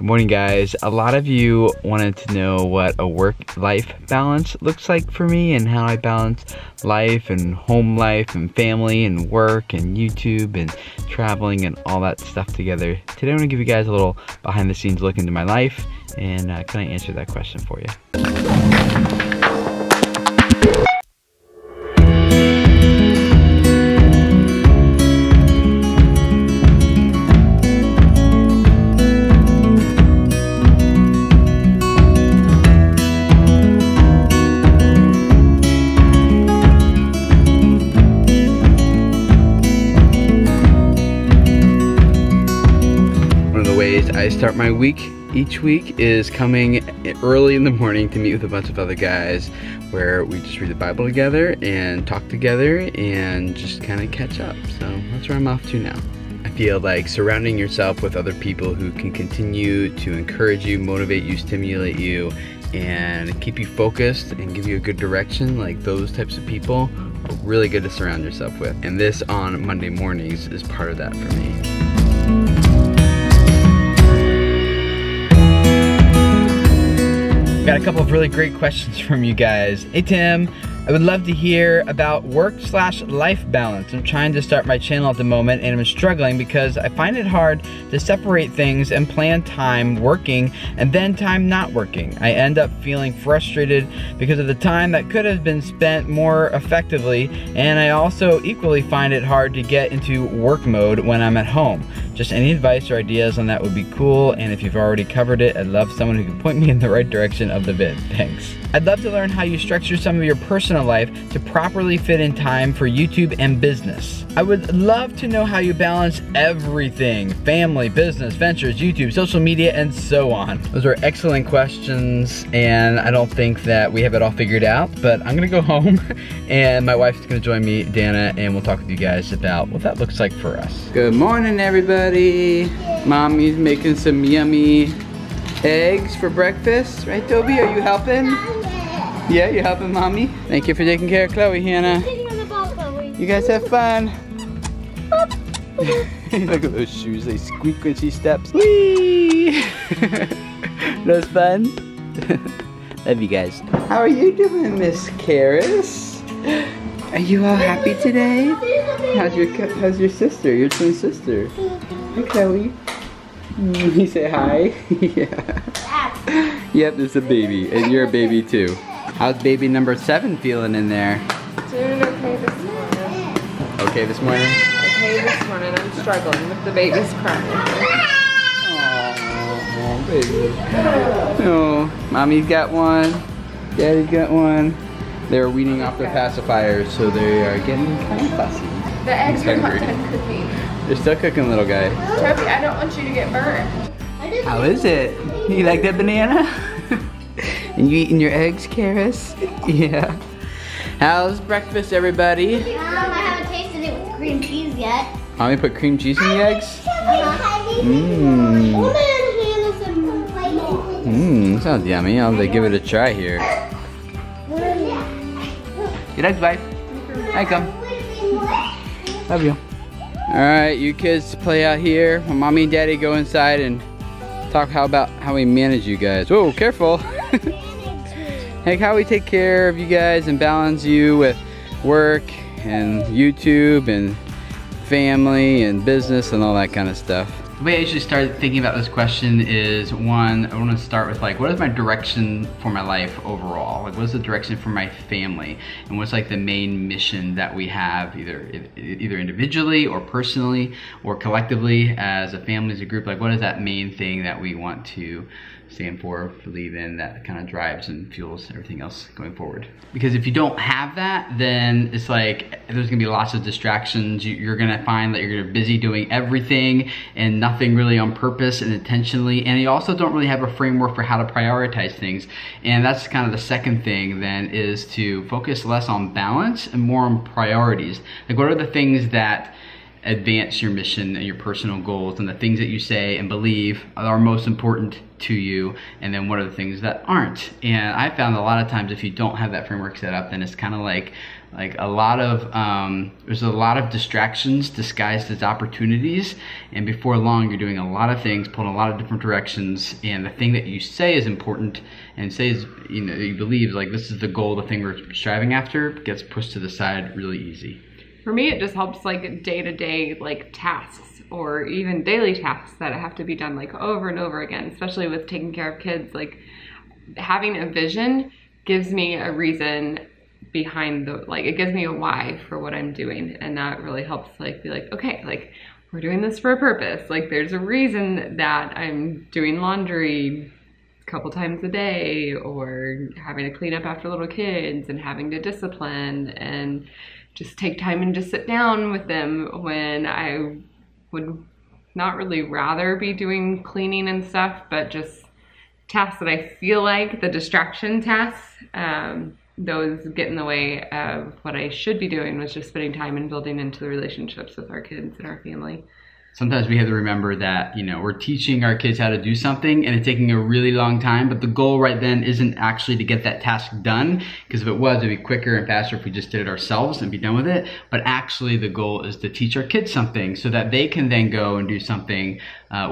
Good morning, guys. A lot of you wanted to know what a work-life balance looks like for me and how I balance life and home life and family and work and YouTube and traveling and all that stuff together. Today I'm gonna give you guys a little behind the scenes look into my life and kind of answer that question for you. I start my week each week is coming early in the morning to meet with a bunch of other guys where we just read the Bible together and talk together and just kind of catch up. So that's where I'm off to now. I feel like surrounding yourself with other people who can continue to encourage you, motivate you, stimulate you, and keep you focused and give you a good direction, like those types of people are really good to surround yourself with. And this on Monday mornings is part of that for me. Got a couple of really great questions from you guys. Hey Tim, I would love to hear about work/life balance. I'm trying to start my channel at the moment and I'm struggling because I find it hard to separate things and plan time working and then time not working. I end up feeling frustrated because of the time that could have been spent more effectively, and I also equally find it hard to get into work mode when I'm at home. Just any advice or ideas on that would be cool, and if you've already covered it, I'd love someone who can point me in the right direction of the vid. Thanks. I'd love to learn how you structure some of your personal life to properly fit in time for YouTube and business. I would love to know how you balance everything: family, business, ventures, YouTube, social media, and so on. Those are excellent questions, and I don't think that we have it all figured out, but I'm gonna go home and my wife's gonna join me, Dana, and we'll talk with you guys about what that looks like for us. Good morning, everybody. Mommy's making some yummy eggs for breakfast, right, Toby? Are you helping? Yeah, you helping Mommy? Thank you for taking care of Chloe, Hannah. You guys have fun. Look at those shoes, they squeak when she steps. Whee! That was fun? Love you guys. How are you doing, Miss Karis? Are you all happy today? How's your sister, your twin sister? Hi, Chloe. You say hi? Yeah. Yep, it's a baby, and you're a baby too. How's baby number 7 feeling in there? Doing okay this morning. Okay this morning? Okay this morning. I'm struggling with the baby's crying. Oh, baby. Oh, Mommy's got one. Daddy's got one. They're weaning off their pacifiers, so they are getting kind of fussy. The eggs are not done cooking. They're still cooking, little guy. Toby, I don't want you to get burned. How is it? You like that banana? And you eating your eggs, Karis? Yeah. How's breakfast, everybody? I haven't tasted it with cream cheese yet. Mommy put cream cheese in the eggs? Mmm, sounds yummy. I'll give it a try here. Good eggs, bye. Hi, come. Love you. Alright, you kids play out here while Mommy and Daddy go inside and talk about how we manage you guys. Whoa, careful. Like how we take care of you guys and balance you with work and YouTube and family and business and all that kind of stuff. The way I usually start thinking about this question is, one, I want to start with like, what is my direction for my life overall? Like, what's the direction for my family? And what's like the main mission that we have, either individually or personally or collectively as a family, as a group? Like, what is that main thing that we want to stand for, believe in, that kind of drives and fuels everything else going forward? Because if you don't have that, then it's like there's gonna be lots of distractions. You're gonna find that you're gonna be busy doing everything and nothing really on purpose and intentionally, and you also don't really have a framework for how to prioritize things. And that's kind of the second thing then, is to focus less on balance and more on priorities. Like, what are the things that advance your mission and your personal goals, and the things that you say and believe are most important to you, and then what are the things that aren't. And I found a lot of times if you don't have that framework set up, then it's kind of like Like a lot of, there's a lot of distractions disguised as opportunities, and before long you're doing a lot of things, pulling a lot of different directions, and the thing that you say is important and say is, you know, you believe like this is the goal, the thing we're striving after, gets pushed to the side really easy. For me, it just helps like day-to-day like tasks or even daily tasks that have to be done like over and over again, especially with taking care of kids. Like having a vision gives me a reason behind the, like it gives me a why for what I'm doing, and that really helps like be like, okay, like we're doing this for a purpose. Like there's a reason that I'm doing laundry a couple times a day, or having to clean up after little kids, and having to discipline and just take time and just sit down with them when I would not really rather be doing cleaning and stuff, but just tasks that I feel like the distraction tasks, those get in the way of what I should be doing, which is spending time and building into the relationships with our kids and our family. Sometimes we have to remember that, you know, we're teaching our kids how to do something and it's taking a really long time, but the goal right then isn't actually to get that task done, because if it was, it'd be quicker and faster if we just did it ourselves and be done with it. But actually the goal is to teach our kids something so that they can then go and do something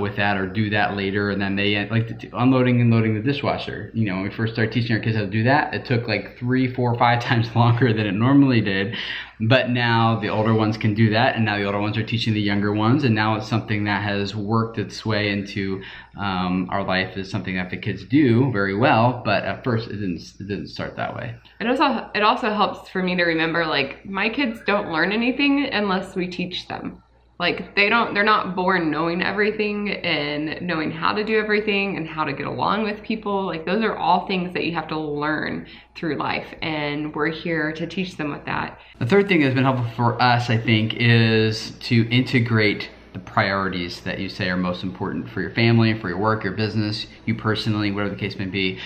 with that, or do that later, and then they like unloading and loading the dishwasher. You know, when we first started teaching our kids how to do that, it took like 3, 4, 5 times longer than it normally did. But now the older ones can do that, and now the older ones are teaching the younger ones, and now it's something that has worked its way into our life, is something that the kids do very well, but at first it didn't start that way. It also helps for me to remember, like, my kids don't learn anything unless we teach them. Like they're not born knowing everything and knowing how to do everything and how to get along with people. Like those are all things that you have to learn through life, and we're here to teach them with that. The third thing that's been helpful for us, I think, is to integrate the priorities that you say are most important for your family, for your work, your business, you personally, whatever the case may be.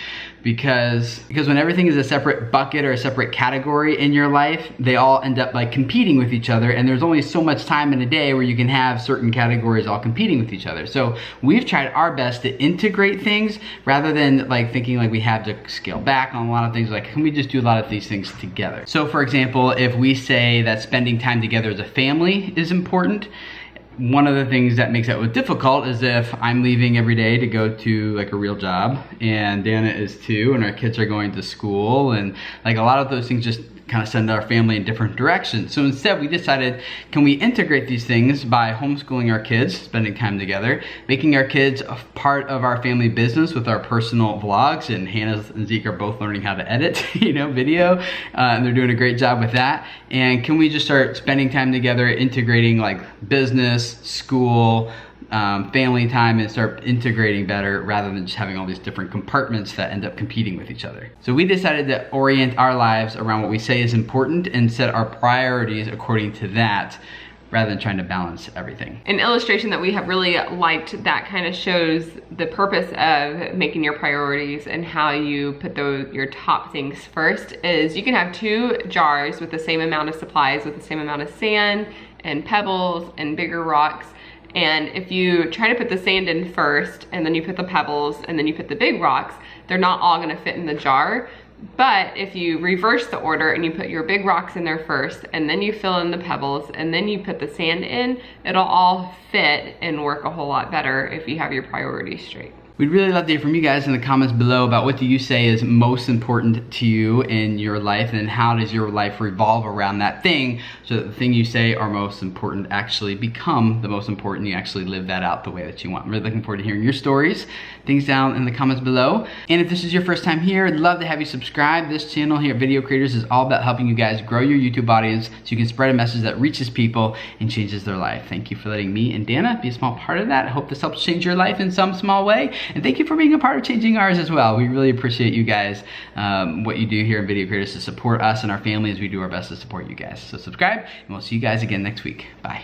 Because when everything is a separate bucket or a separate category in your life, they all end up like competing with each other, and there's only so much time in a day where you can have certain categories all competing with each other. So we've tried our best to integrate things rather than like thinking like we have to scale back on a lot of things. Like, can we just do a lot of these things together? So for example, if we say that spending time together as a family is important, one of the things that makes that difficult is if I'm leaving every day to go to like a real job, and Dana is too, and our kids are going to school, and like a lot of those things just kind of send our family in different directions. So instead we decided, can we integrate these things by homeschooling our kids, spending time together, making our kids a part of our family business with our personal vlogs, and Hannah and Zeke are both learning how to edit, you know, video, and they're doing a great job with that. And can we just start spending time together, integrating like business, school, family time, and start integrating better rather than just having all these different compartments that end up competing with each other. So we decided to orient our lives around what we say is important and set our priorities according to that, rather than trying to balance everything. An illustration that we have really liked that kind of shows the purpose of making your priorities and how you put your top things first is you can have 2 jars with the same amount of supplies, with the same amount of sand and pebbles and bigger rocks. And if you try to put the sand in first, and then you put the pebbles, and then you put the big rocks, they're not all gonna fit in the jar. But if you reverse the order and you put your big rocks in there first, and then you fill in the pebbles, and then you put the sand in, it'll all fit and work a whole lot better if you have your priorities straight. We'd really love to hear from you guys in the comments below about what do you say is most important to you in your life, and how does your life revolve around that thing, so that the thing you say are most important actually become the most important. You actually live that out the way that you want. I'm really looking forward to hearing your stories, things down in the comments below. And if this is your first time here, I'd love to have you subscribe. This channel here at Video Creators is all about helping you guys grow your YouTube audience so you can spread a message that reaches people and changes their life. Thank you for letting me and Dana be a small part of that. I hope this helps change your life in some small way. And thank you for being a part of changing ours as well. We really appreciate you guys, what you do here in Video Creators to support us and our family as we do our best to support you guys. So subscribe, and we'll see you guys again next week. Bye.